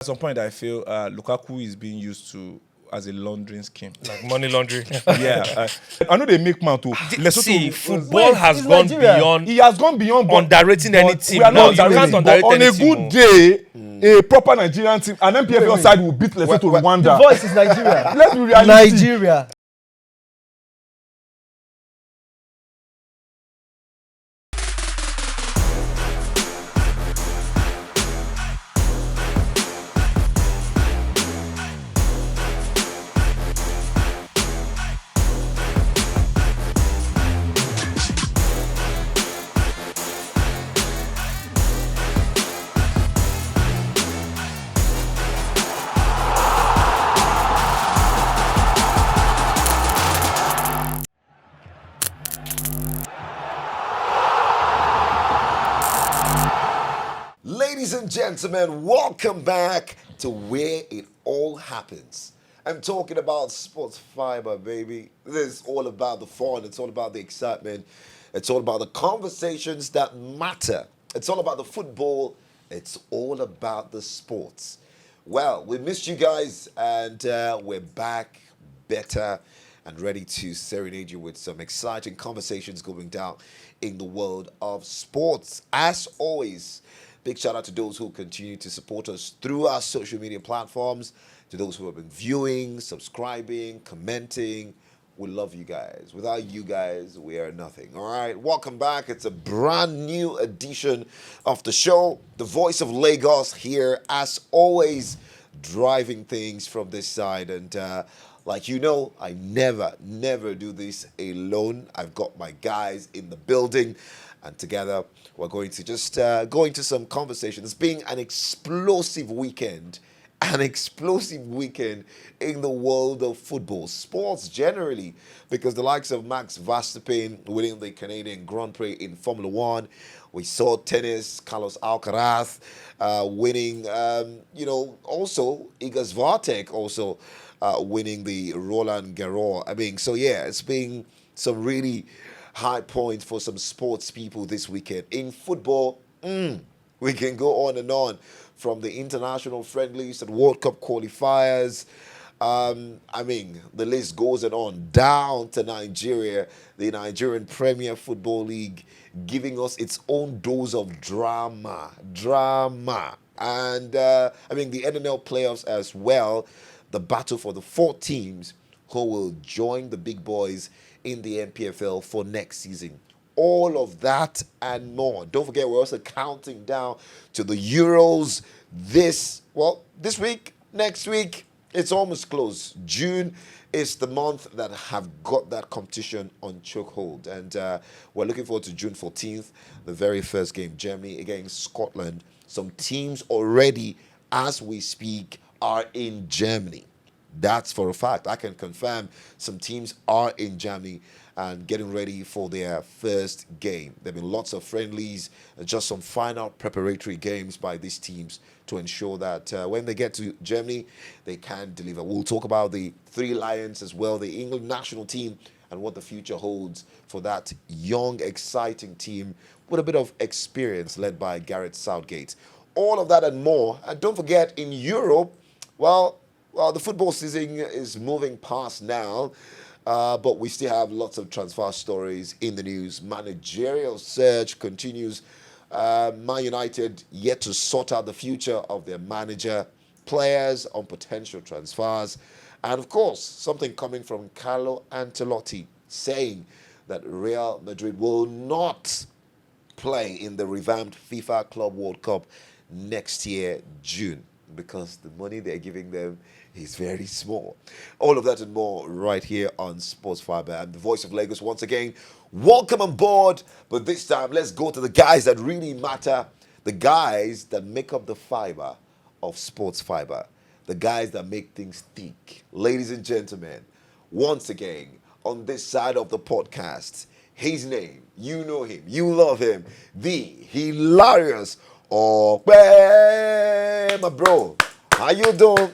At some point, I feel Lukaku is being used to as a laundering scheme. Like money laundering. Yeah, I know they make man to. See, football has gone Nigeria. beyond He has gone beyond underrating any team. We are Now not you can't underrating, underrate but on any a team. good day, a proper Nigerian team, an MPFL side will beat Lesotho Rwanda. The voice is Nigeria. Let's be realistic. Nigeria. Ladies and gentlemen, welcome back to where it all happens. I'm talking about Sports Fiber, baby. This is all about the fun. It's all about the excitement. It's all about the conversations that matter. It's all about the football. It's all about the sports. Well, we missed you guys, and we're back better and ready to serenade you with some exciting conversations going down in the world of sports. As always, big shout out to those who continue to support us through our social media platforms, to those who have been viewing, subscribing, commenting. We love you guys. Without you guys, we are nothing. All right, welcome back. It's a brand new edition of the show. The voice of Lagos here, as always, driving things from this side. And like you know, I never do this alone. I've got my guys in the building, and together we're going to just go into some conversation. It's been an explosive weekend in the world of football, sports generally, because the likes of Max Verstappen winning the Canadian Grand Prix in Formula One. We saw tennis, Carlos Alcaraz winning, also Iga Swiatek also winning the Roland Garros. I mean, so yeah, it's been some really high points for some sports people this weekend. In football, we can go on and on, from the international friendlies and World Cup qualifiers. I mean, the list goes on down to Nigeria, the Nigerian Premier Football League, giving us its own dose of drama. And, I mean, the NNL playoffs as well, the battle for the 4 teams who will join the big boys in the MPFL for next season. All of that and more. Don't forget, we're also counting down to the Euros this week, next week. It's almost close. June is the month that have got that competition on chokehold. And we're looking forward to June 14th, the very first game, Germany against Scotland. Some teams already, as we speak, are in Germany. That's for a fact. I can confirm some teams are in Germany and getting ready for their first game. There have been lots of friendlies, just some final preparatory games by these teams to ensure that when they get to Germany, they can deliver. We'll talk about the 3 Lions as well, the England national team, and what the future holds for that young, exciting team with a bit of experience led by Gareth Southgate. All of that and more. And don't forget, in Europe, well, the football season is moving past now, but we still have lots of transfer stories in the news. Managerial search continues. Man United yet to sort out the future of their manager, players on potential transfers, and of course, something coming from Carlo Ancelotti saying that Real Madrid will not play in the revamped FIFA Club World Cup next year, June, because the money they're giving them is very small. All of that and more right here on Sports Fiber. I'm the voice of Lagos once again. Welcome on board, but this time let's go to the guys that really matter, the guys that make up the fiber of Sports Fiber, the guys that make things thick. Ladies and gentlemen, once again, on this side of the podcast, his name, you know him, you love him, the hilarious my bro. How you doing?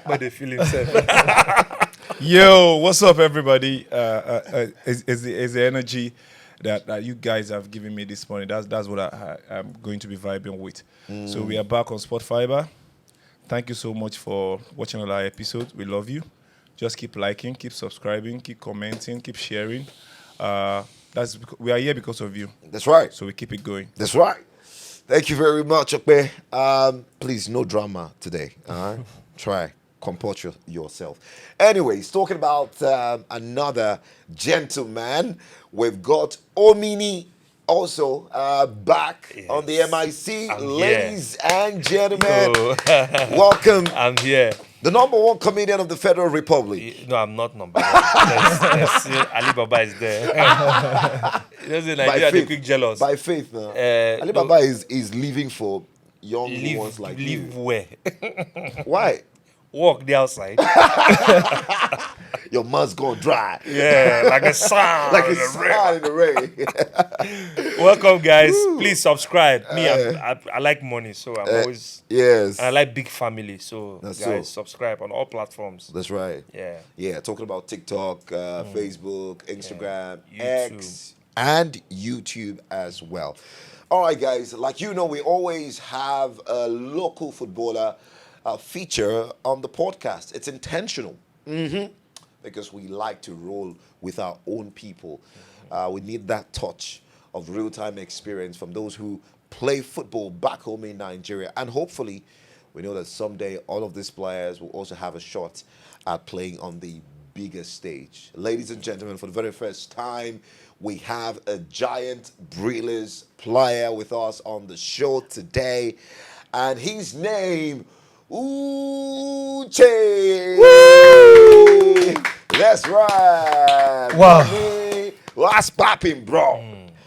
But they feel himself. Yo, what's up, everybody? Is the energy that you guys have given me this morning. That's what I'm going to be vibing with. So we are back on Sport Fiber. Thank you so much for watching all our episodes. We love you. Just keep liking, keep subscribing, keep commenting, keep sharing. We are here because of you. That's right. So we keep it going. That's right. Thank you very much, Okpe. Please, no drama today. All right? Try. Comport yourself. Anyways, talking about another gentleman, we've got Omini also back on the MIC. Ladies and gentlemen, welcome. I'm here. The #1 comedian of the Federal Republic. No, I'm not number 1. There's Ali Baba is there. You know, the Nigeria, they quick jealous. By faith, now. Ali no. Baba is leaving for young ones like you. Live where? Why? Walk the outside. Your mouth's gonna dry. Yeah, like a sun. Like in it's the rain. sun in the rain. Welcome, guys. Please subscribe. Me, I like money, so I'm always. Yes. I like big family, so That's guys, so. subscribe on all platforms. That's right. Yeah. Yeah, talking about TikTok, Facebook, Instagram, Yeah. X, and YouTube as well. All right, guys. Like we always have a local footballer feature on the podcast. It's intentional. Because we like to roll with our own people. We need that touch of real-time experience from those who play football back home in Nigeria. And hopefully, we know that someday all of these players will also have a shot at playing on the bigger stage. Ladies and gentlemen, for the very first time, we have a giant Breelers player with us on the show today. And his name, Uche. Woo! That's right. Wow. What's popping, bro?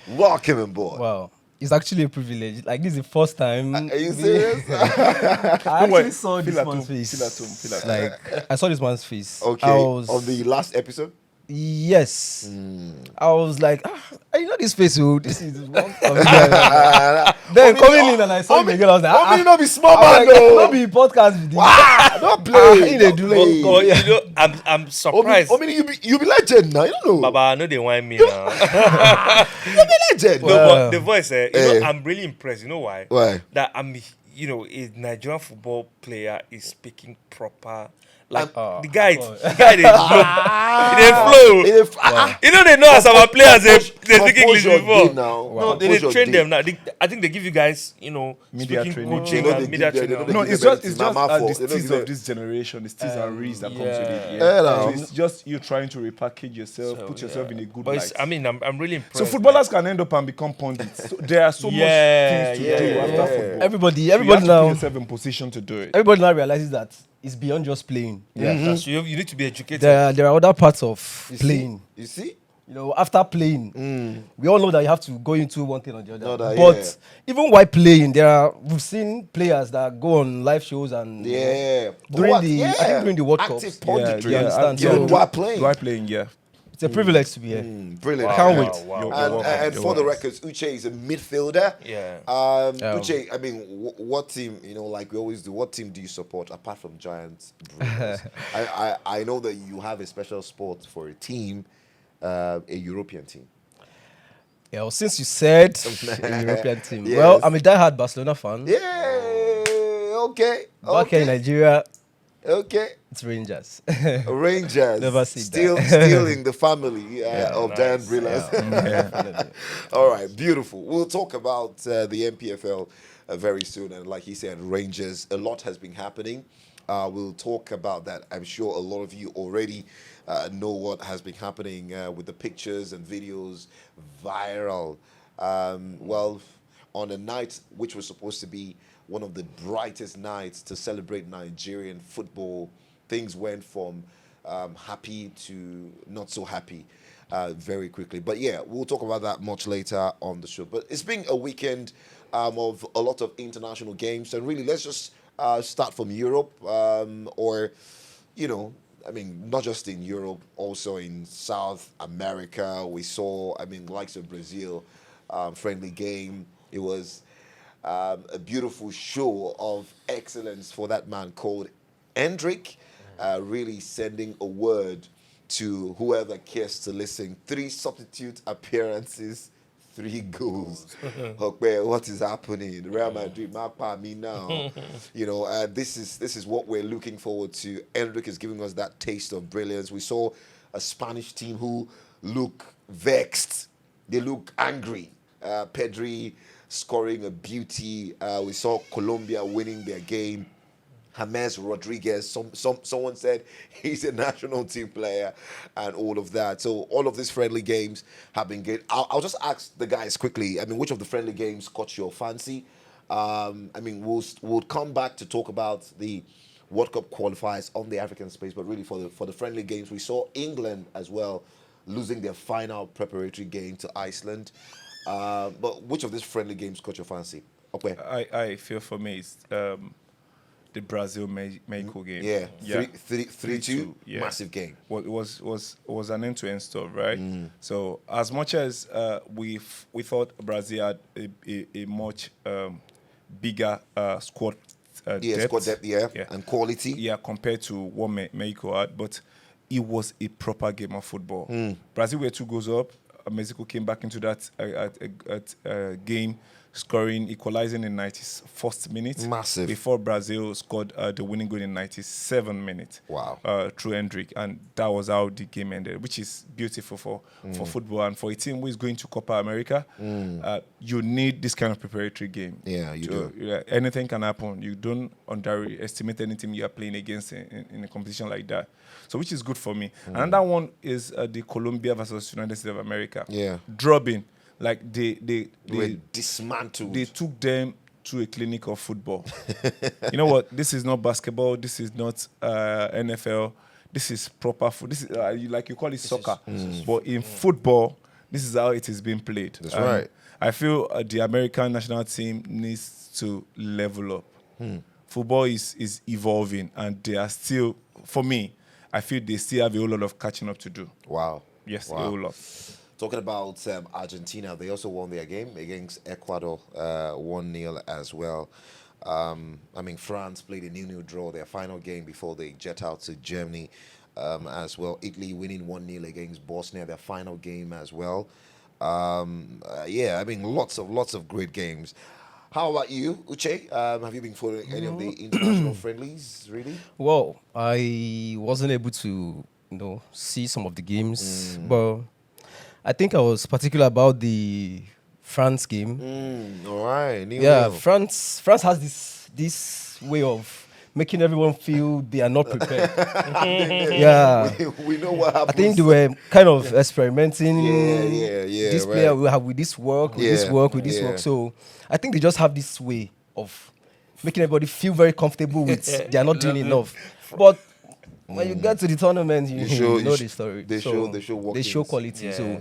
Welcome aboard. Wow. It's actually a privilege. Like, this is the first time. Are you serious? I actually saw this man's face. Feel at home. Like, I saw this man's face. Okay. I was, On the last episode? yes. I was like, this face, oh, this is one of Then coming in and I saw him again, I was like, not be small I man, was like, though. not be podcast with you. Don't play. They do Don't But play. you know, I'm surprised. You be legend now. You don't know. Baba, I know they want me now. You be legend. No, but the voice, I'm really impressed. You know why? Why? That a Nigerian football player is speaking proper. Like the guy they flow. You know they know as our players they speak English before. No, they train them now. I think they give you guys Media speaking training. coaching No, and they media give them- training. they No, give it's them just benefits. Mama the for- they steez don't give of them- this generation, the steez and reeds that comes with it. Yeah, So no. it's just you trying to repackage yourself, put yourself in a good But light. I'm really impressed. So footballers can end up and become pundits. So there are so much things to do after football. Everybody So you have to put now, yourself in position to do it. everybody now realizes that it's beyond just playing. So you need to be educated. There are other parts of You playing. See? You see? After playing, we all know that you have to go into one thing or the other. Other, But yeah. even while playing, we've seen players that go on live shows and Yeah. During What? I think during the World Cup. Active punditry. you understand? So- Even while playing. While playing, yeah. It's a privilege to be here. Brilliant. Can't wait. You're And welcome. for the records, Uche is a midfielder. Yeah. Uche, I mean, what team, like we always do, what team do you support apart from Giants? Brewers? I know that you have a special spot for a team, a European team. Yeah, well, since you said a European team, Yes. well, I'm a diehard Barcelona fan. Yeah, okay. Back here in Nigeria, Okay. it's Rangers. Rangers. Never seen still, that. still in the family of nice. Giant Brillas. Definitely. All right, beautiful. We'll talk about the MPFL very soon. And like he said, Rangers, a lot has been happening. We'll talk about that. I'm sure a lot of you already know what has been happening with the pictures and videos viral. Well, on a night which was supposed to be one of the brightest nights to celebrate Nigerian football, things went from happy to not so happy very quickly. But yeah, we'll talk about that much later on the show. But it's been a weekend of a lot of international games. And really, let's just start from Europe or, I mean, not just in Europe, also in South America. We saw, likes of Brazil, friendly game. It was a beautiful show of excellence for that man called Hendrick, really sending a word to whoever cares to listen. 3 substitute appearances, 3 goals. Okay, what is happening? Real Madrid, mapa me now. This is what we're looking forward to. Enrique is giving us that taste of brilliance. We saw a Spanish team who look vexed. They look angry. Pedri scoring a beauty. We saw Colombia winning their game. James Rodriguez, someone said he's a national team player and all of that. So all of these friendly games have been good. I'll just ask the guys quickly. I mean, which of the friendly games caught your fancy? We'll come back to talk about the World Cup qualifiers on the African space, but really for the friendly games, we saw England as well losing their final preparatory game to Iceland. But which of these friendly games caught your fancy? Okay. I feel for me it's the Brazil Mexico game. Yeah. 3-2. Yeah. Massive game. It was an end-to-end stuff, right? So as much as we thought Brazil had a much bigger squad depth. Squad depth, and quality. Yeah, compared to what Mexico had, but it was a proper game of football. Brazil were 2 goals up. Mexico came back into that game, scoring, equalizing in 91st minute. Massive. Before Brazil scored the winning goal in 97th minute. Wow. Through Hendrick. And that was how the game ended, which is beautiful for football. And for a team who is going to Copa America, you need this kind of preparatory game. Yeah, you do. Anything can happen. You don't underestimate any team you are playing against in a competition like that. So which is good for me. Another one is the Colombia versus United States of America. Yeah. Drubbing. Like they were dismantled. They took them to a clinic of football. You know what? This is not basketball. This is not NFL. This is proper football. This is like you call it soccer. But in football, this is how it is being played. That's right. I feel the American national team needs to level up. Football is evolving, and they are still, for me, I feel they still have a whole lot of catching up to do. Wow. Yes, a whole lot. Talking about Argentina, they also won their game against Ecuador, 1-0 as well. France played a 0-0 draw, their final game before they jet out to Germany as well. Italy winning 1-0 against Bosnia, their final game as well. Lots of great games. How about you, Uche? Have you been following any of the international friendlies, really? Well, I wasn't able to, see some of the games, but I think I was particular about the France game. All right. France has this way of making everyone feel they are not prepared. We know what happened. I think they were kind of experimenting. This player will have with this work, with this work. So I think they just have this way of making everybody feel very comfortable with they are not doing enough. But when you get to the tournament, you know the story. They show quality. So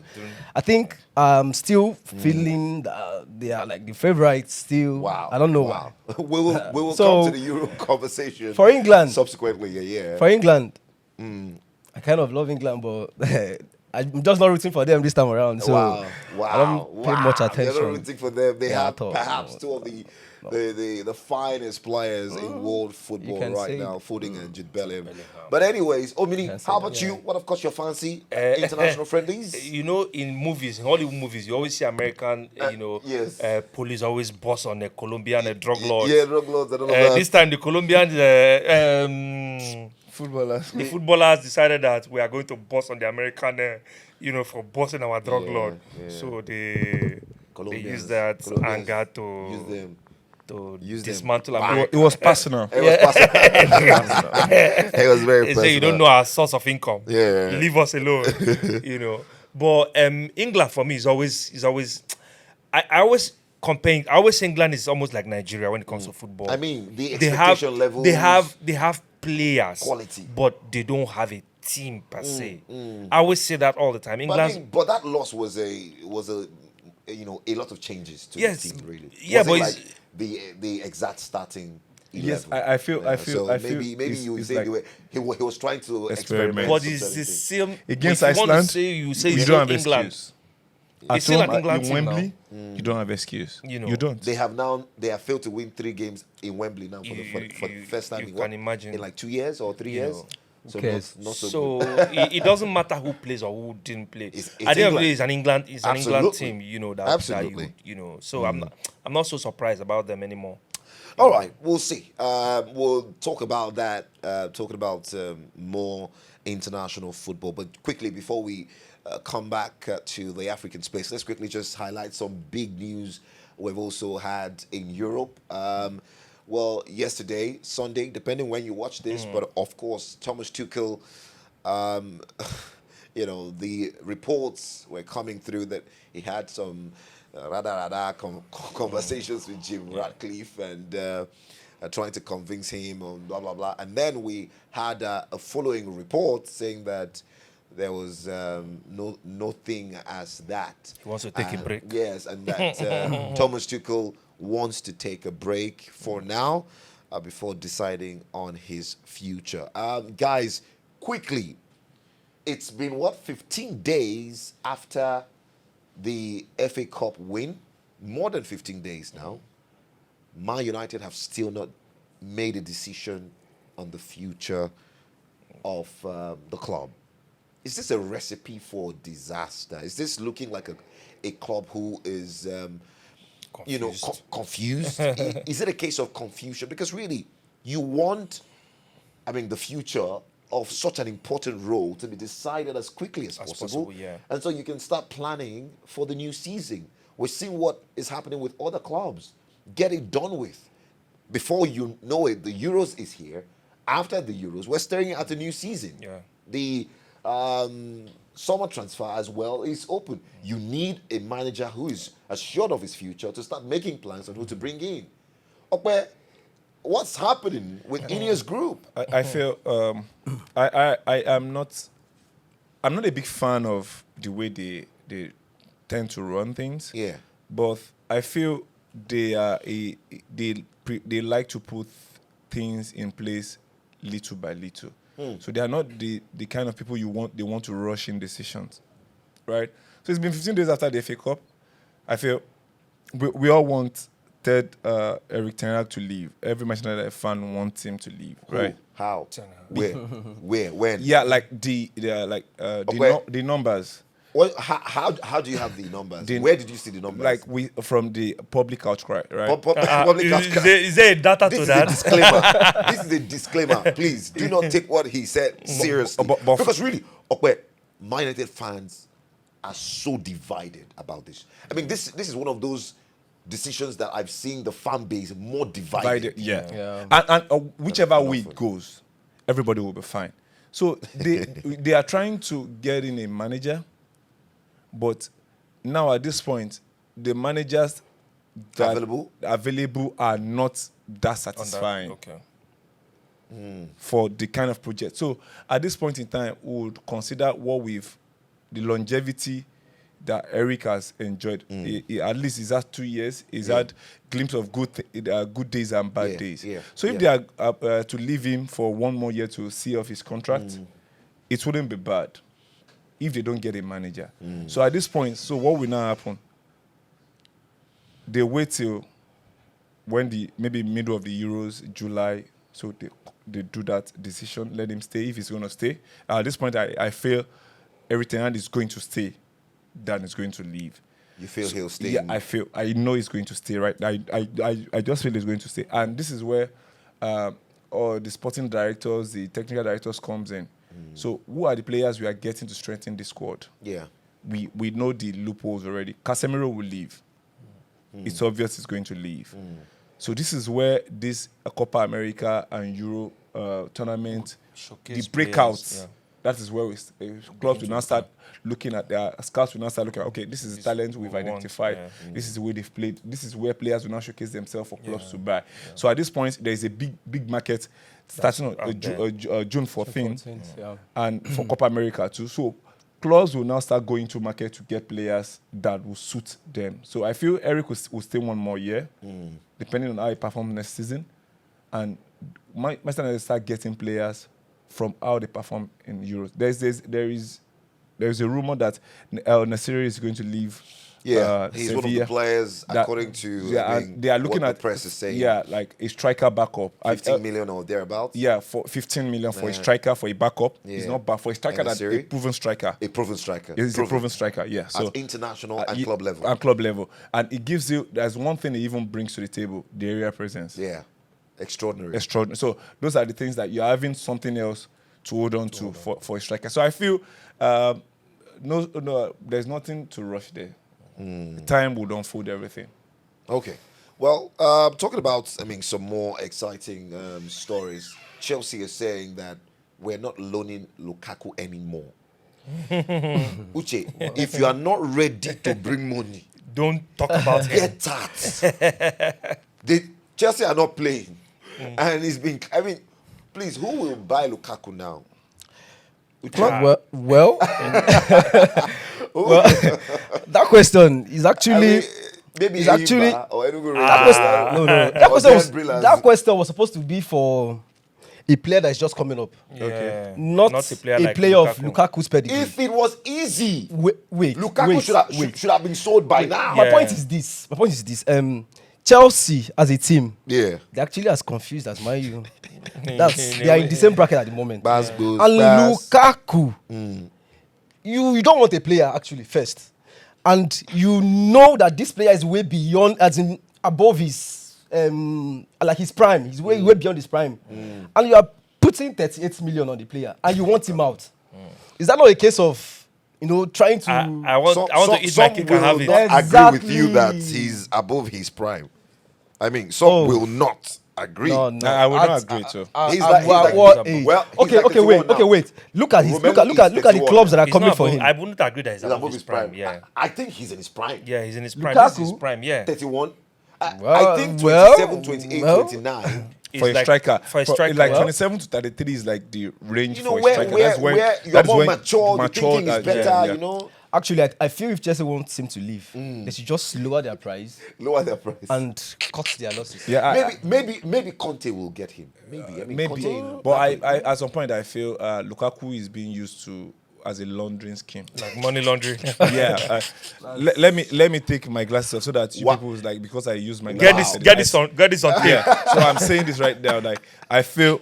I think I'm still feeling that they are like the favorites still. Wow. I don't know why. we will come to the Euro conversation for England subsequently. For England, I kind of love England, but I'm just not rooting for them this time around. So I don't pay much attention. You're not rooting for them. They have perhaps two of the finest players in world football right now, Foden and Jude Bellingham. But anyways, Omini, how about you? What have caught your fancy? International friendlies? In movies, in Hollywood movies, you always see American, police always boss on the Colombian drug lords. Yeah, drug lords and all of that. This time the Colombians, footballers. The footballers decided that we are going to boss on the American, for bossing our drug lord. Yeah. So they use that anger to dismantle America. It was personal. It was very personal. Say you don't know our source of income. Yeah. Leave us alone. But England for me is always. I always comparing. I always say England is almost like Nigeria when it comes to football. I mean, the expectation level. They have players, quality, but they don't have a team per se. I always say that all the time. England, but that loss was a a lot of changes to the team, really. Yeah, but like the exact starting 11. Yes, I feel. Maybe you would say like he was trying to experiment. But it's the same against Iceland. You don't have England. Excuse. At home, in Wembley, you don't have excuse. You don't. They have failed to win 3 games in Wembley now for the first time. You can imagine in like 2 years or 3 years. So cares? not so So good. it doesn't matter who plays or who didn't play. It's At the end of the day, England. it's an England Absolutely. team, you know, that Absolutely. you know. So I'm not so surprised about them anymore. All right, we'll see. We'll talk about that, talking about more international football. But quickly, before we come back to the African space, let's quickly just highlight some big news we've also had in Europe. Well, yesterday, Sunday, depending when you watch this, but of course, Thomas Tuchel, you know, the reports were coming through that he had some conversations with Jim Ratcliffe and trying to convince him on blah, blah, blah. And then we had a following report saying that there was no thing as that. He wants to take a break. Yes, and that Thomas Tuchel wants to take a break for now before deciding on his future. Guys, quickly, it's been, 15 days after the FA Cup win? More than 15 days now. Man United have still not made a decision on the future of the club. Is this a recipe for disaster? Is this looking like a club who is, confused? Is it a case of confusion? Because really, you want, the future of such an important role to be decided as quickly as possible. Yeah. And so you can start planning for the new season. We're seeing what is happening with other clubs. Get it done with. Before you know it, the Euros is here. After the Euros, we're staring at a new season. Yeah. The summer transfer as well is open. You need a manager who is assured of his future to start making plans on who to bring in. Okwe, what's happening with Ineos Group? I feel I'm not a big fan of the way they tend to run things. Yeah. But I feel they like to put things in place little by little. So they are not the kind of people they want to rush in decisions, right? So it's been 15 days after the FA Cup. I feel we all want Eric Ten Hag to leave. Every Manchester United fan wants him to leave, right? How? Where? When? Yeah, like the numbers. Well, how do you have the numbers? Where did you see the numbers? Like from the public outcry, right? Public Is there a data This to is that? a disclaimer. This is a disclaimer. Please do not take what he said seriously. but- Because really, Man United fans are so divided about this. This is one of those decisions that I've seen the fan base more divided. Yeah. And whichever way it goes, everybody will be fine. So they are trying to get in a manager, but now at this point, the managers that available are not that satisfying. Okay. For the kind of project. So at this point in time, we would consider the longevity that Eric has enjoyed. He at least he's had 2 years. He's had glimpse of good days and bad days. Yeah. So if they are to leave him for 1 more year to see off his contract, it wouldn't be bad if they don't get a manager. So at this point, what will now happen? They wait till when maybe middle of the Euros, July, so they do that decision, let him stay if he's going to stay. At this point, I feel Eric Ten Hag is going to stay than is going to leave. You feel he'll stay? Yeah, I know he's going to stay, right? I just feel he's going to stay. And this is where all the sporting directors, the technical directors comes in. So who are the players we are getting to strengthen the squad? Yeah. We know the loopholes already. Casemiro will leave. It's obvious he's going to leave. So this is where this Copa America and Euro tournament, Showcase the breakouts, players, that is where clubs will now start looking at scouts will now start looking at, okay, this is the talent we've we want, identified. yeah. This is the way they've played. This is where players will now showcase themselves for clubs to buy. So at this point, there is a big market starting on June 14th and for Copa America too. So clubs will now start going to market to get players that will suit them. So I feel Eric will stay 1 more year, depending on how he performs next season. And Manchester United start getting players from how they perform in Euros. There is a rumor that El Nassiri is going to leave he's one of the Sevilla, players, that- according to and they are looking what at the press is saying. Yeah, like a striker backup. 15 million or thereabouts. Yeah, for 15 million for a striker, for a backup. Yeah. It's not bad for a striker And a that's a Serie? proven striker. A proven striker. He's a proven striker, yeah. So At international and ye- club level. And club level. And it gives you, there's one thing it even brings to the table, the area presence. Yeah. Extraordinary. Extraordinary. So those are the things that you're having something else to hold on to for a striker. So I feel no, there's nothing to rush there. Time would unfold everything. Okay. Well, talking about, some more exciting stories. Chelsea is saying that we're not loaning Lukaku anymore. Uche, if you are not ready to bring money, Don't talk about him. get that. Chelsea are not playing. And it's been, please, who will buy Lukaku now? Uche, Well, that question is actually. maybe it's actually- Eimba or Enugu That Rangers. question, no. Or Dan Brillas. That question was supposed to be for a player that is just coming up, Yeah. not a player, a like player of Lukaku. Lukaku's pedigree. If it was easy, Wait, Lukaku should have been sold by now. My Yeah. point is this. Chelsea as a team, Yeah. they're actually as confused as Man U. They are in the same bracket at the moment. Baz goes, And Baz. Lukaku, you don't want a player actually first, and you know that this player is way beyond, as in above his like his prime. He's way beyond his prime, and you are putting 38 million on the player, and you want him out. Is that not a case of trying to? I want to eat my cake and have it. not agree with you that Exactly. he's above his prime. Some will not agree. No, I would not agree to. He's like- age? well, he's okay, like 31 now. wait. Look at his, Romelu look at is the 31 clubs that are He's coming not for above- him. I wouldn't agree that he's He's above his prime. Yeah. I think he's in his prime. Yeah, he's in his prime. Lukaku? This is his prime, yeah. 31. I Well, think well, 27, 28, well. 29. He's For a like- striker. For a striker. Like well, 27 to 33 is like the range You know, for a where striker. That's when you're that's more when mature, the thinking is better, yeah. you know. Actually, I feel if Chelsea wants him to leave, they should just lower their price Lower their price. and cut their losses. Yeah, Maybe Conte will get him. Maybe. maybe. Conte, But I at some point I feel Lukaku is being used to as a laundering scheme. like money laundering. Yeah. Let me take my glasses off so that you Wow. people like because I use my Get glasses. get this on tape. Yeah. So I'm saying this right now. Like I feel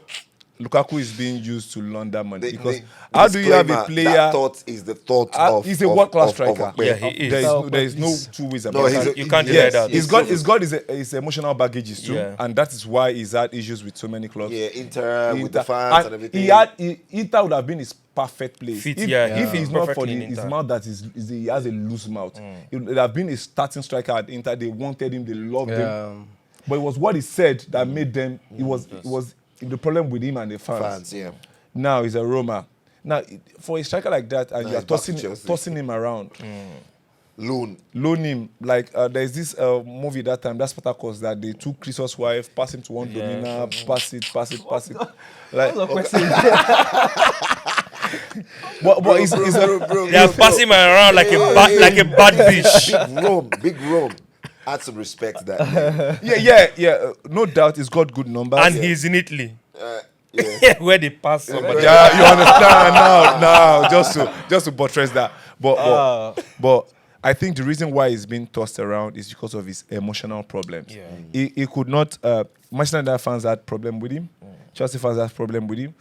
Lukaku is being used to launder money because how do you have a disclaimer, player? That thought is the thought of. He's a world-class of striker. a player. Yeah, he is. There is no two ways about No, it. You can't deny Yes, that. he's got his emotional baggages too, Yeah. and that is why he's had issues with so many clubs. Yeah, Inter with the fans and everything. Inter would have been his perfect place. Fit, if yeah, if yeah. he's not for Perfectly in his Inter. mouth that he has a loose mouth, it would have been a starting striker at Inter. They wanted him, they loved him, but it was what he said that made them. It was the problem with him and the fans. Yeah. Now he's a Roma. Now for a striker like that, and Now you're he's back to Chelsea. tossing him around. Loan. Loan him like there's this movie that time that's Spartacus that they took Chris's wife, pass him to one domina, pass it. Like, but he's a They are passing him around like a bad bitch. Big Rome. Add some respect to that. yeah. No doubt, he's got good numbers. And he's in Italy. Yeah. Where they pass somebody. Yeah, you understand now. Just to buttress that. But I think the reason why he's being tossed around is because of his emotional problems. Yeah. He could not. Manchester United fans had problem with him. Chelsea fans have problem with him.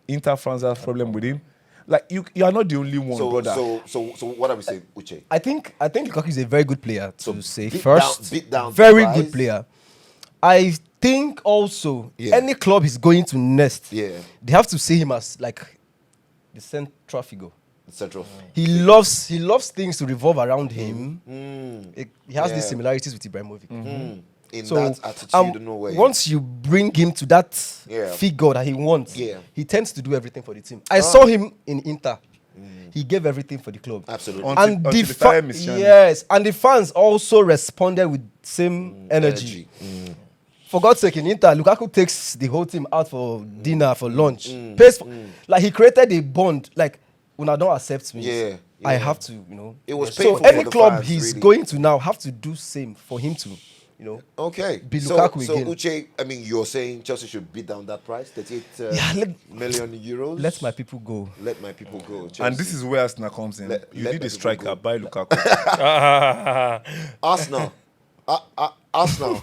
Inter fans have problem with him. Like you are not the only one, brother. So what are we saying, Uche? I think Lukaku is a very good player to say beat first. beat down very the good price. player. I think also Yeah. any club is going to nest. Yeah. They have to see him as like the central figure. Central. He loves things to revolve around him. He has Yeah. these similarities with Ibrahimovic. In So that attitude, no way. once you bring him to that Yeah. figure that he wants, Yeah. he tends to do everything for the team. I saw him in Inter. He gave everything for the club. Absolutely. Until the time is shining. yes, and the fans also responded with same energy. For God's sake, in Inter, Lukaku takes the whole team out for dinner, for lunch. Pays for, like he created a bond. Like when I don't accept me, Yeah, I yeah. have to, It was So painful any for the club fans, he's really. going to now have to do same for him to Okay. Be So Lukaku again. Uche, I mean, you're saying Chelsea should bid down that price, 38 million euros. Let my people go. Let my people go. Chelsea. And this is where Arsenal comes in. You let need my a people striker, go. buy Lukaku. Arsenal. Arsenal.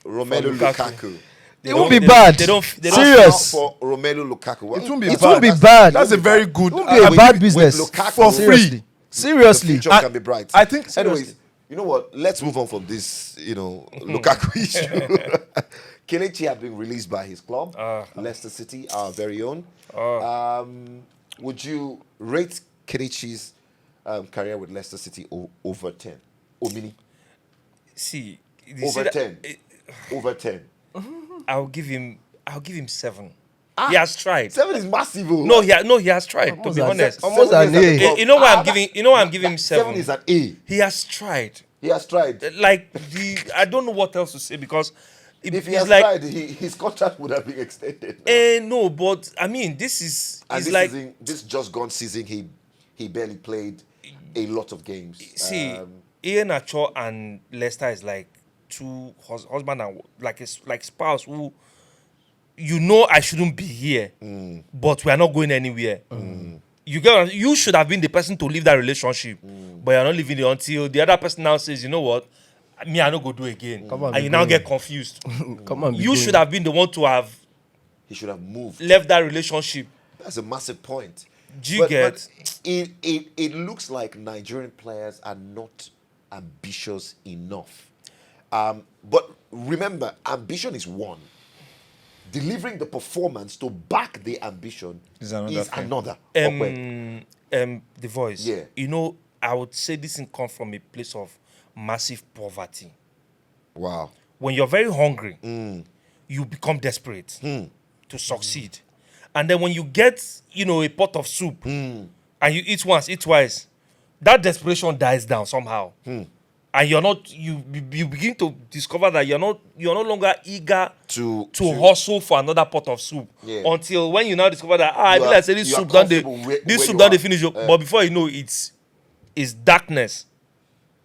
Romelu Lukaku. It won't be bad. They don't Serious. For Romelu Lukaku. It won't be It bad. won't be bad. That's a very good. It won't be a bad business. Lukaku, For seriously. The Seriously. future can be bright. I think. Anyways, you know what? Let's move on from this, Lukaku issue. Kelechi had been released by his club, Leicester City, our very own. Would you rate Kelechi's career with Leicester City over 10? Omini? See, Over 10. Over 10. I'll give him 7. He has tried. 7 is massive. No, he has tried. To be honest, Almost an A. You know why I'm giving? You know why I'm giving him 7? 7 is an A. He has tried. He has tried. Like I don't know what else to say because If he it's has like, tried, his contract would have been extended. no, but I mean, this is And it's this like season, this just gone season, he barely played a lot of games. see, Ian Acho and Leicester is like two husband and like spouse who, I shouldn't be here, but we are not going anywhere. You should have been the person to leave that relationship, but you're not leaving it until the other person now says, you know what, me I not go do again, and you now get confused. Come on. You should have been the one to have He should have moved. left that relationship. That's a massive point. Do you get? But it looks like Nigerian players are not ambitious enough. But remember, ambition is one. Delivering the performance to back the ambition Is another thing. another. The voice. Yeah. I would say this thing comes from a place of massive poverty. Wow. When you're very hungry, you become desperate to succeed. And then when you get, a pot of soup and you eat once, eat twice, that desperation dies down somehow. And you begin to discover that you're no longer eager to hustle for another pot of soup. Yeah. Until when you now discover that I feel like say this soup comfortable done they finish. But before you know it's darkness.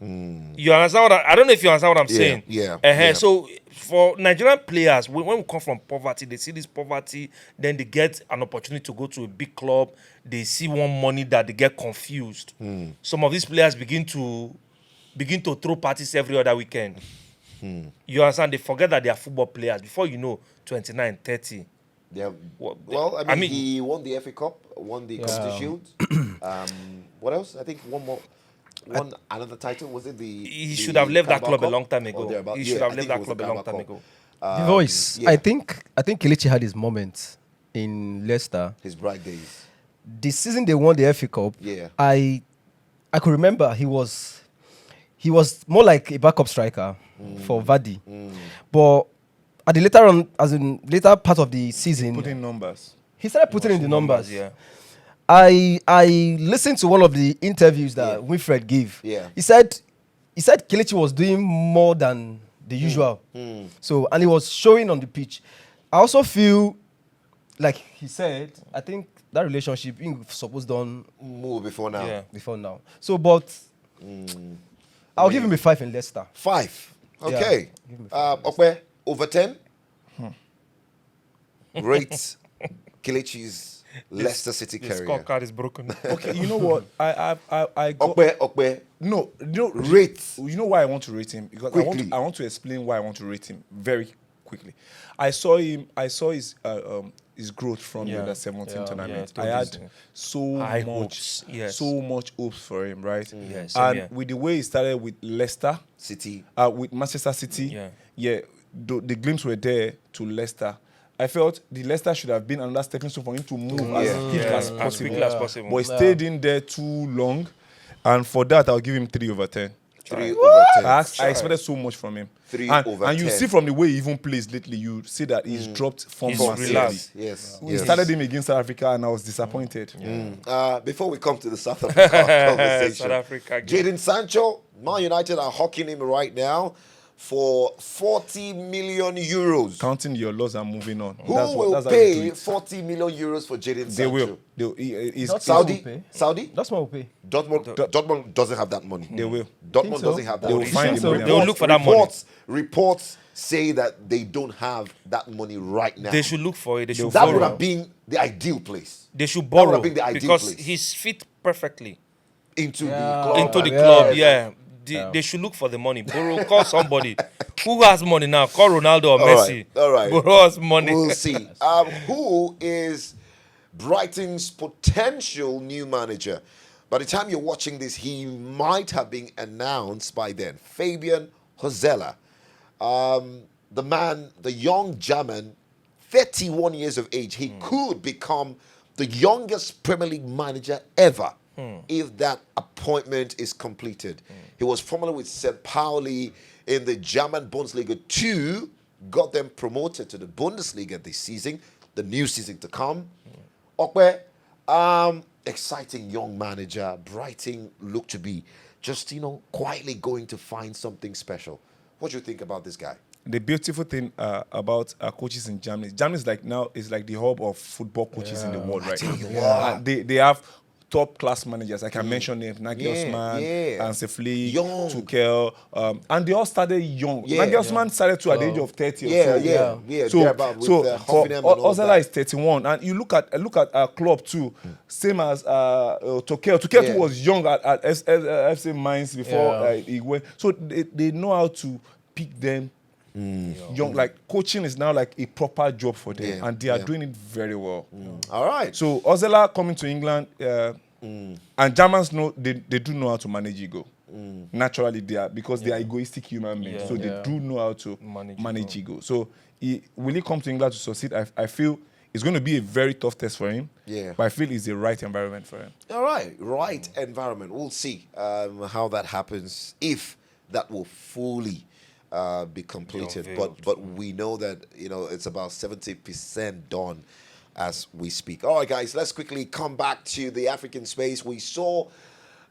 You understand I don't know if you understand what I'm saying. Yeah. So for Nigerian players, when we come from poverty, they see this poverty, then they get an opportunity to go to a big club. They see one money that they get confused. Some of these players begin to throw parties every other weekend. You understand? They forget that they are football players. Before you know, 29, 30. Yeah. Well, I mean, he won the FA Cup, won the Community Shield. What else? I think one more. Another title. Was it the? He should have left that club a long time ago. He should have left that club a long time ago. The voice. Yeah. I think Kelechi had his moment in Leicester. His bright days. The season they won the FA Cup. Yeah. I could remember he was more like a backup striker for Vardy. But at the later part of the season, Put in numbers. he started putting in the numbers. Yeah. I listened to one of the interviews that Winfred gave. Yeah. He said Kelechi was doing more than the usual. So, and he was showing on the pitch. I also feel like he said, I think that relationship being supposed done More before now. Yeah. before now. So, but I'll give him a 5 in Leicester. 5. Okay. Okwe, over 10. Rate Kelechi's Leicester City The career. scorecard is broken. Okay, you know what? I go. Okwe. No, Rate. You know why I want to rate him? Because Quickly. I want to explain why I want to rate him very quickly. I saw his growth from the under 17 tournament. Yeah, I had totally. so High much hopes, yes. so much hopes for him, right? Yeah, same and here. with the way he started with Leicester, City. with Manchester City, Yeah. the glimpse were there to Leicester. I felt the Leicester should have been another stepping stone for him to move as quickly as possible. quickly as possible. But he stayed in there too long, and for that I'll give him 3 over 10. 3 over 10. I expected so much from him. 3 and, over and you 10. see from the way he even plays lately, you see that he's dropped form He's massively. relaxed. Yes. We started him against South Africa, and I was disappointed. Before we come to the South Africa conversation, South Africa game. Jadon Sancho, Man United are hawking him right now for 40 million euros. Counting your loss and moving on. Who That's will how you pay do it. 40 million euros for Jadon Sancho? They will. It's Dortmund Saudi? will pay. Saudi? That's what will pay. Dortmund doesn't have that money. They will. Dortmund so. doesn't have that They will money. find the money. They will look for that money. Reports say that they don't have that money right now. They should look for it. They should That would borrow. have been the ideal place. They should would borrow have been the ideal because place. he's fit perfectly Into the Yeah. club. into the Yeah. club. Yeah. They should look for the money. Borrow, call somebody. Who has money now? Call Ronaldo or Messi. All right. Borrow us money. We'll see. Who is Brighton's potential new manager? By the time you're watching this, he might have been announced by then. Fabian Hosella. The man, the young German, 31 years of age. He could become the youngest Premier League manager ever if that appointment is completed. He was formerly with St. Pauli in the German Bundesliga 2, got them promoted to the Bundesliga this season, the new season to come. Okwe, exciting young manager. Brighton look to be just, quietly going to find something special. What do you think about this guy? The beautiful thing about coaches in Germany is like now is like the hub of football coaches in the world, right? They have top class managers. I can mention names: Nagelsmann, Hansi Flick, Young. Tuchel, and they all started young. Yeah. Nagelsmann started at the age of 30 or so. So, with for Hoffenheim and all Ozela that. is 31, and you look at Klopp too. Same as Tuchel. Tuchel too was young at FC Mainz before he went. So they know how to pick them. Young, like coaching is now like a proper job for them, and they are doing it very well. All right. So Ozela coming to England, and Germans know they do know how to manage ego. Naturally, they are because they are egoistic human beings, so they do know how to manage ego. So will he come to England to succeed? I feel it's going to be a very tough test for him. But I feel it's the right environment for him. All right environment. We'll see how that happens, if that will fully be completed. But we know that it's about 70% done as we speak. All right, guys, let's quickly come back to the African space. We saw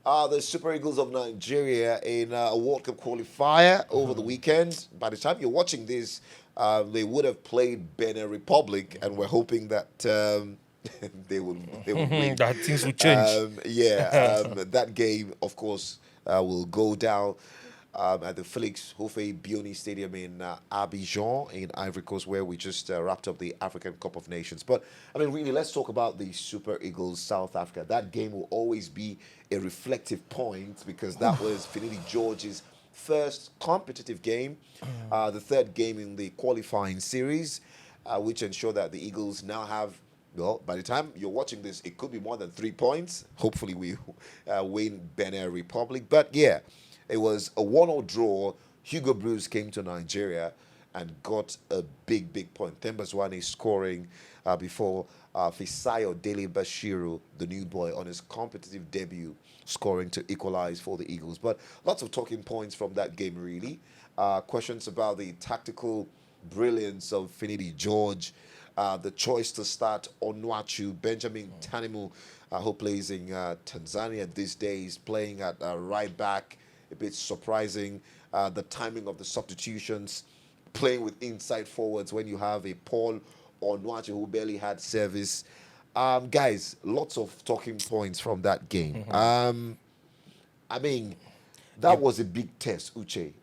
the Super Eagles of Nigeria in a World Cup qualifier over the weekend. By the time you're watching this, they would have played Benin Republic, and we're hoping that they will win. That things will change. That game, of course, will go down at the Felix Houphouët-Boigny Stadium in Abidjan in Ivory Coast, where we just wrapped up the African Cup of Nations. But, really, let's talk about the Super Eagles South Africa. That game will always be a reflective point because that was Finidi George's first competitive game, the third game in the qualifying series, which ensured that the Eagles now have, by the time you're watching this, it could be more than 3 points. Hopefully we win Benin Republic. But, it was a 1-1 draw. Hugo Bruce came to Nigeria and got a big point. Themba Zwane scoring before Fisayo Dele Bashiru, the new boy, on his competitive debut, scoring to equalize for the Eagles. But lots of talking points from that game, really. Questions about the tactical brilliance of Finidi George, the choice to start Onuachu, Benjamin Tanimu, who plays in Tanzania these days, playing at right back. A bit surprising. The timing of the substitutions, playing with inside forwards when you have a Paul Onuachu who barely had service. Guys, lots of talking points from that game. That was a big test, Uche.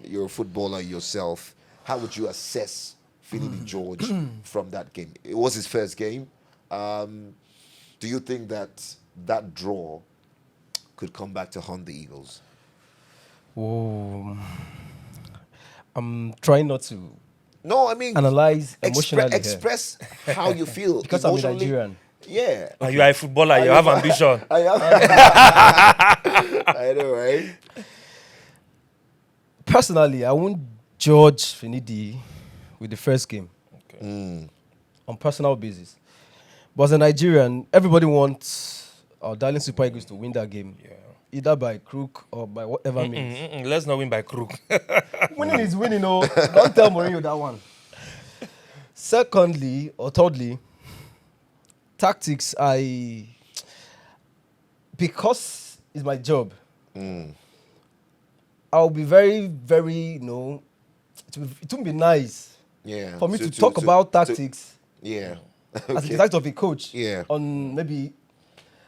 You're a footballer yourself. How would you assess Finidi George from that game? It was his first game. Do you think that draw could come back to haunt the Eagles? Oh, I'm trying not to. No, analyze emotionally. Express how you feel because I'm emotionally. Nigerian. Yeah. And you are a footballer. You have ambition. I know, right? Personally, I won't judge Finidi with the first game on personal basis. But as a Nigerian, everybody wants our darling Super Eagles to win that game. Either by crook or by whatever means. Let's not win by crook. Winning is winning, Don't tell Mourinho that one. Secondly, or thirdly, tactics, because it's my job, I'll be very, very, it would be nice for me to talk about tactics. As the tactics of a coach. On maybe,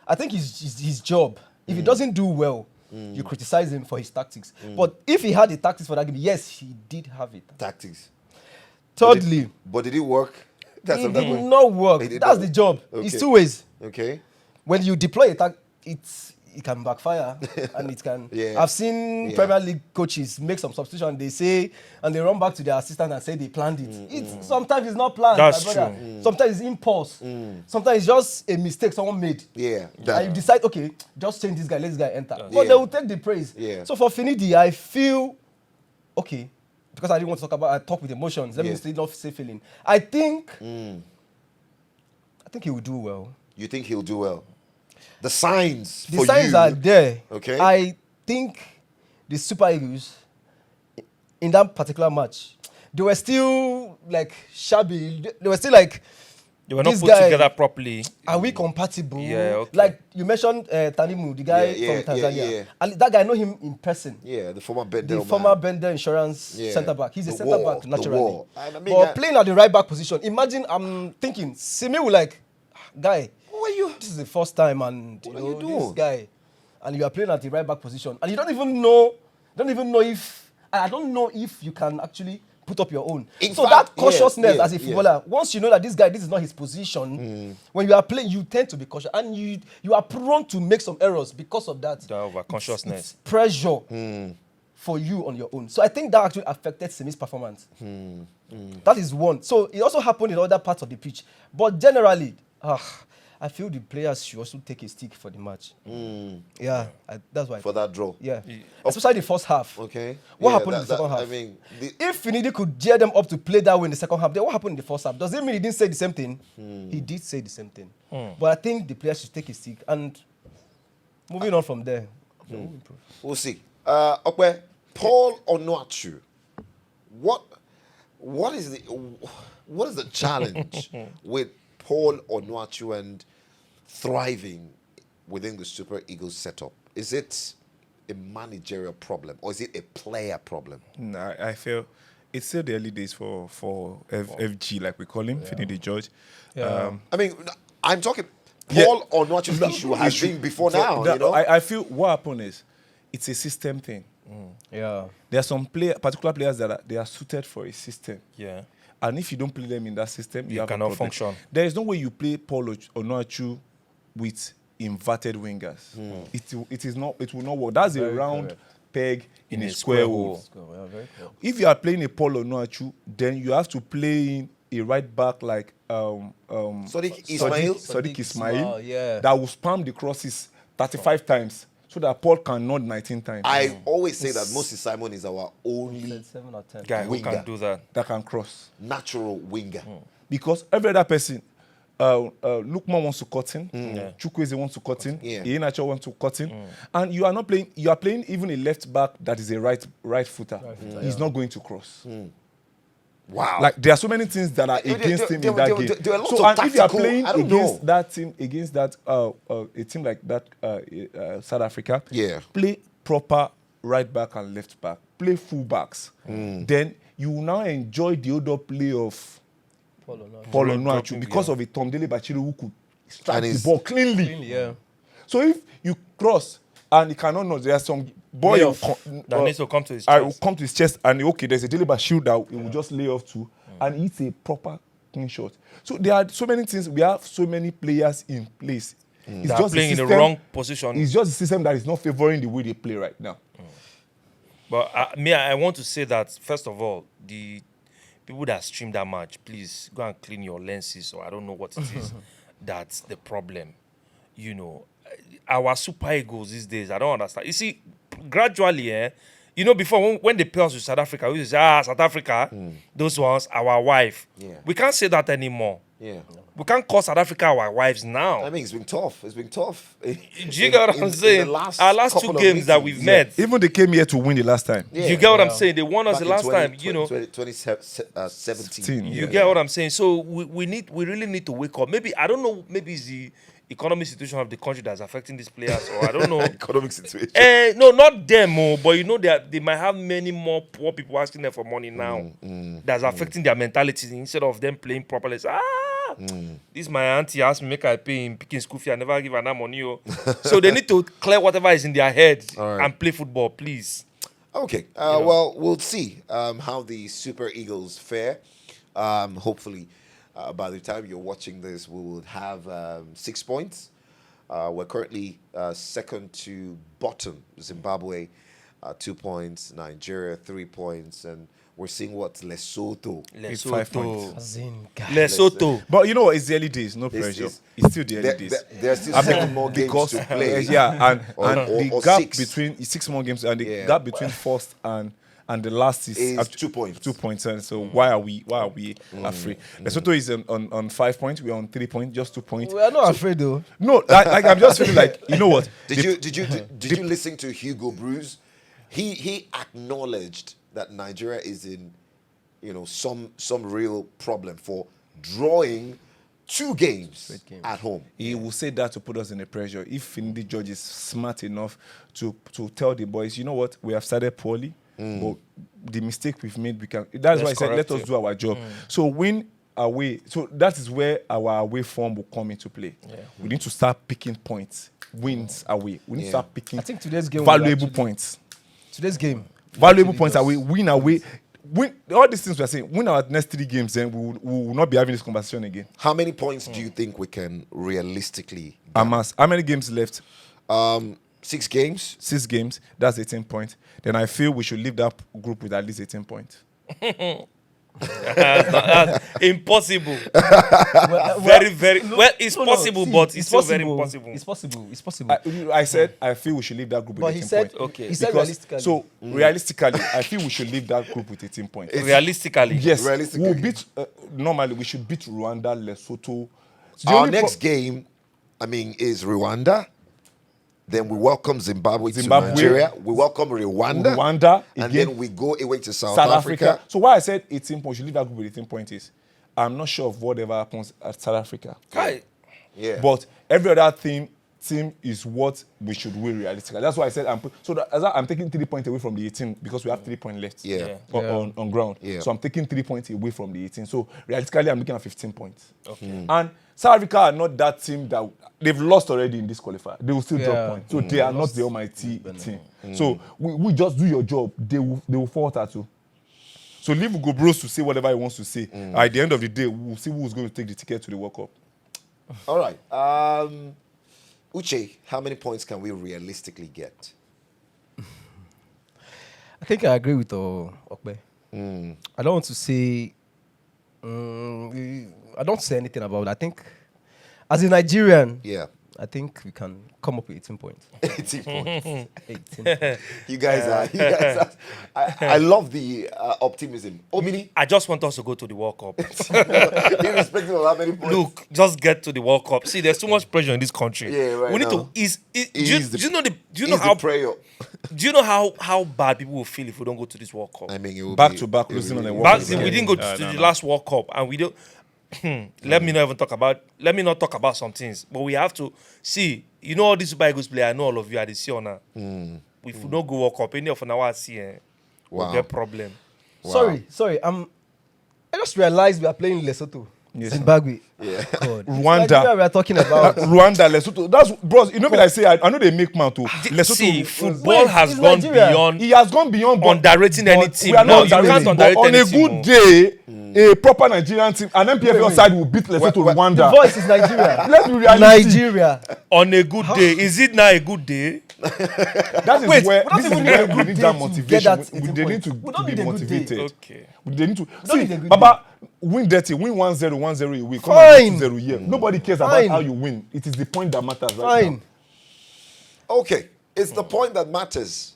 I think his job. If he doesn't do well, you criticize him for his tactics. But if he had the tactics for that game, yes, he did have it. Tactics. Thirdly, but did it work? It did not work. That's the job. Okay. It's two ways. Okay. When you deploy a tactic, it can backfire and it can. I've seen Premier League coaches make some substitution. They say and they run back to their assistant and say they planned it. Sometimes it's not planned. That's true. Sometimes it's impulse. Sometimes it's just a mistake someone made. And you decide, okay, just change this guy, let this guy enter. But they will take the praise. So for Finidi, I feel okay. Because I didn't want to talk about, I talk with emotions. Let me not say feeling. I think he will do well. You think he'll do well? The signs are there. Okay. I think the Super Eagles, in that particular match, they were still like shabby. They were still like, they were not put together properly. Are we compatible? Yeah, okay. Like you mentioned Tanimu, the guy from Tanzania. And that guy, I know him in person. Yeah, the former Bender. The former Bender Insurance centre back. He's a centre back naturally. But playing at the right back position, imagine I'm thinking, Simi will like, guy, this is the first time and this guy, and you are playing at the right back position. And you don't even know if, I don't know if you can actually put up your own. So that cautiousness as a footballer, once you know that this is not his position, when you are playing, you tend to be cautious, and you are prone to make some errors because of that. The overconsciousness. It's pressure for you on your own. So I think that actually affected Simi's performance. That is one. So it also happened in other parts of the pitch. But generally, I feel the players should also take a stick for the match. That's why. For that draw. Especially the first half. Okay. What happened in the second half? I mean, if Finidi could gear them up to play that way in the second half, then what happened in the first half? Does it mean he didn't say the same thing? He did say the same thing. But I think the players should take a stick. And moving on from there, we'll see. Okay, Paul Onuachu. What is the challenge with Paul Onuachu and thriving within the Super Eagles setup? Is it a managerial problem or is it a player problem? No, I feel it's still the early days for FG, like we call him, Finidi George. I mean, I'm talking Paul Onuachu's issue has been before now. I feel what happened is it's a system thing. There are some particular players that they are suited for a system. And if you don't play them in that system, you cannot function. There is no way you play Paul Onuachu with inverted wingers. It will not work. That's a round peg in a square hole. If you are playing a Paul Onuachu, then you have to play in a right back like Sadiq Ismail that will spam the crosses 35 times. So that Paul can nod 19 times. I always say that Moses Simon is our only guy who can do that. That can cross. Natural winger. Because every other person, Lukman wants to cut in, Chukwueze wants to cut in, Iheanacho wants to cut in, and you are not playing. You are playing even a left back that is a right footer. He's not going to cross. Wow! Like there are so many things that are against him in that game. So and if you are playing against that team, against that a team like that, South Africa, play proper right back and left back, play full backs. Then you will now enjoy the other play of Paul Onuachu because of a Tom Dele Bachiru who could strike the ball cleanly. So if you cross and he cannot know, there are some boy that needs to come to his chest. Will come to his chest and there's a Dele Bachiru that he will just lay off to, and it's a proper clean shot. So there are so many things. We have so many players in place. It's just playing in the wrong position. It's just a system that is not favoring the way they play right now. But I want to say that first of all, the people that stream that match, please go and clean your lenses, or I don't know what it is. That's the problem. Our Super Eagles these days, I don't understand. You see, gradually, before when they play us with South Africa, we used to say, South Africa, those ones, our wife. We can't say that anymore. We can't call South Africa our wives now. I mean, it's been tough. Do you get what I'm saying? Our last two games that we've met. Even they came here to win the last time. You get what I'm saying? They won us the last time, 2017. You get what I'm saying? So we really need to wake up. Maybe, I don't know, maybe it's economic situation of the country that's affecting these players, or I don't know. Economic situation. No, not them, but you know they might have many more poor people asking them for money now. That's affecting their mentalities instead of them playing properly. This my auntie asked me make I pay in picking school fee. I never give her that money. So they need to clear whatever is in their head and play football, please. Okay. Well, we'll see how the Super Eagles fare. Hopefully, by the time you're watching this, we will have 6 points. We're currently second to bottom. Zimbabwe, 2 points. Nigeria, 3 points. And we're seeing what Lesotho. It's 5 points. Lesotho. But you know what? It's the early days. No pressure. It's still the early days. There's still 7 more games to play. Yeah, and the gap 6. between 6 more games and the gap between first and the last is 2 points. 2 points. And so why are we afraid? Lesotho is on 5 points. We're on 3 points, just 2 points. We are not afraid though. No, like I'm just feeling like, you know what? Did you listen to Hugo Bruce? He acknowledged that Nigeria is in, some real problem for drawing 2 games at home. He will say that to put us in a pressure. If indeed George is smart enough to tell the boys, you know what, we have started poorly, but the mistake we've made, we can. That's why I said let us do our job. So win away. So that is where our away form will come into play. Yeah. We need to start picking points, wins away. We need to start picking. I think today's game valuable points. Today's game. Valuable points away, win away. Win all these things we're saying. Win our next 3 games, then we will not be having this conversation again. How many points do you think we can realistically get? How many games left? 6 games. 6 games. That's 18 points. Then I feel we should leave that group with at least 18 points. That's impossible. It's possible, but it's still very impossible. It's possible. I said I feel we should leave that group with 18 points. Okay. He said realistically. So realistically, I feel we should leave that group with 18 points. Realistically, Yes, realistically. we'll beat. Normally, we should beat Rwanda, Lesotho. Our next game, is Rwanda. Then we welcome Zimbabwe to Nigeria. We welcome Rwanda. Again, and then we go away to South Africa. Africa. So why I said 18 points, you leave that group with 18 points is, I'm not sure of whatever happens at South Africa. Right. Yeah. But every other team is what we should win realistically. That's why I said I'm taking 3 points away from the 18 because we have 3 points left on ground. Yeah. So I'm taking 3 points away from the 18. So realistically, I'm looking at 15 points. Okay. And South Africa are not that team that they've lost already in this qualifier. They will still drop points. So they are not the almighty team. So we just do your job. They will falter too. So leave Hugo Bros to say whatever he wants to say. At the end of the day, we'll see who's going to take the ticket to the World Cup. All right. Uche, how many points can we realistically get? I think I agree with Okpe. I don't want to say. I don't say anything about it. I think, as a Nigerian, I think we can come up with 18 points. 18 points. 18. You guys are. I love the optimism. Omini, I just want us to go to the World Cup. irrespective of how many points. Look, just get to the World Cup. See, there's too much pressure in this country. Yeah, right we need now. to ease. Do you know how bad people will feel if we don't go to this World Cup? It will Back be- to back it will losing be- on a World Back, Cup. we didn't go to the last World Cup, and we don't. Let me not talk about some things. But we have to see. You know all these Super Eagles players. I know all of you are the Siona. If we don't go World Cup, any of our see, we'll get problem. Sorry. I just realized we are playing Lesotho. Yes. Zimbabwe. Yeah. God. Rwanda. Nigeria we are talking about. Rwanda, Lesotho. That's bros. You know me. I say I know they make man too. Lesotho. See, football has it's gone Nigeria. beyond He has gone beyond underrating any team. We are No, not you can't underrating. But underrate on a any team, good day, a proper Nigerian team, an MPFL side will beat Lesotho The Rwanda. voice is Nigeria. Let's be realistic. Nigeria. On a good day, is it now a good day? That is Wait, where we don't this is even need where a we good need day that to motivation. get that They 18 need points. to We don't be need a good day. motivated. Okay. They need to don't need a see. good Baba, win dirty, win 1-0, 1-0 away. Come Fine. on, 2-0 here. Nobody cares Fine. about how you win. It is the point that matters right Fine. now. Okay, it's the point that matters.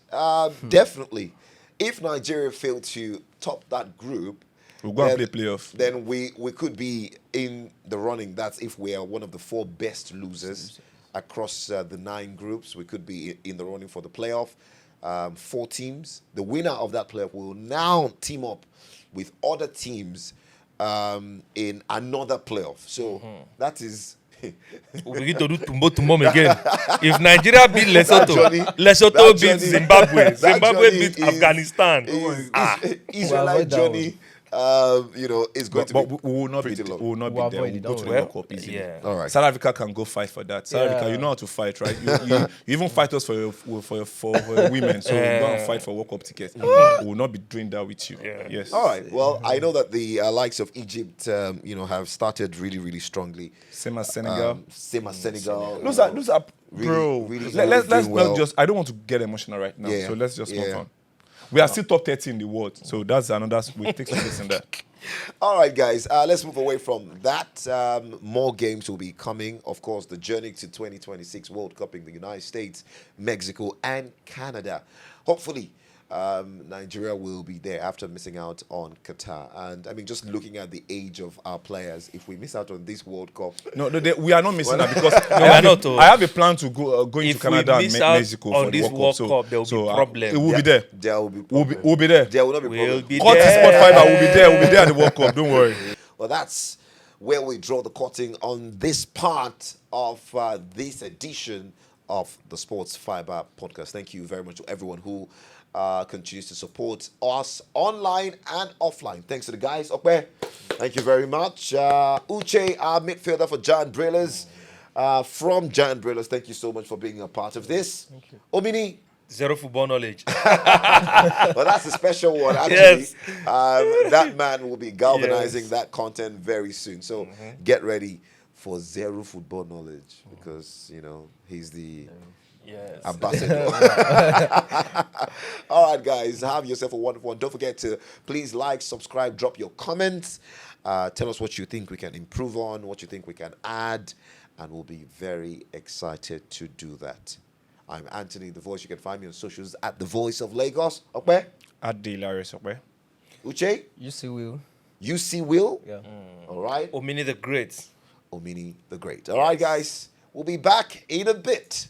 Definitely. If Nigeria fail to top that group, We'll go and play playoff. then we could be in the running. That's if we are one of the 4 best losers across the 9 groups. We could be in the running for the playoff. 4 teams. The winner of that playoff will now team up with other teams in another playoff. So that is we begin to do tumbo again. If Nigeria beat Lesotho, Lesotho that beat journey- Zimbabwe, that Zimbabwe journey beat is- Afghanistan. Israelite avoid that journey, is going But to be we will not be pretty we long. will not We'll be there. avoid We'll it, go don't to the worry. World Cup easily. Yeah. All right. South Africa can go fight for that. South Africa, Yeah. you know how to fight, right? You even fight us for your women. So you go and fight for World Cup tickets. We will not be doing that with you. Yeah. Yes. All right. Well, I know that the likes of Egypt, have started really, really strongly. Same as Senegal. Same as Senegal. Those are Really, bro. really let's doing well. not just. I don't want to get emotional right now. Yeah, So let's just move yeah. on. We are still top 30 in the world. So that's another. We take some place in that. All right, guys, let's move away from that. More games will be coming. Of course, the journey to 2026 World Cup in the United States, Mexico, and Canada. Hopefully, Nigeria will be there after missing out on Qatar. And, I mean, just looking at the age of our players, if we miss out on this World Cup... No, we are not missing that because we are not. I have a plan to go into If we Canada and miss out Mexico on for the this World Cup. World Cup, there will be problem. It will be there. There will be We'll be there. There will not be We'll problem. be Cut the there. Sport Fiber. We'll be there. We'll be there at the World Cup. Don't worry. Well, that's where we draw the curtain on this part of this edition of the Sports Fiber podcast. Thank you very much to everyone who continues to support us online and offline. Thanks to the guys up there. Thank you very much. Uche, our midfielder for Giant Drillers. From Giant Drillers, thank you so much for being a part of this. Thank you. Omini. Zero football knowledge. Well, that's a special one, actually. Yes. That man will be galvanizing Yes. that content very soon. So get ready for zero football knowledge because, he's the Yes. ambassador. All right, guys, have yourself a wonderful one. Don't forget to please like, subscribe, drop your comments. Tell us what you think we can improve on, what you think we can add, and we'll be very excited to do that. I'm Anthony, The Voice. You can find me on socials at The Voice of Lagos. Okay? At the hilarious, okay? Uche? You see, Will. UC Will? Yeah. All right? Omini the Great. Omini the Great. All right, guys. We'll be back in a bit.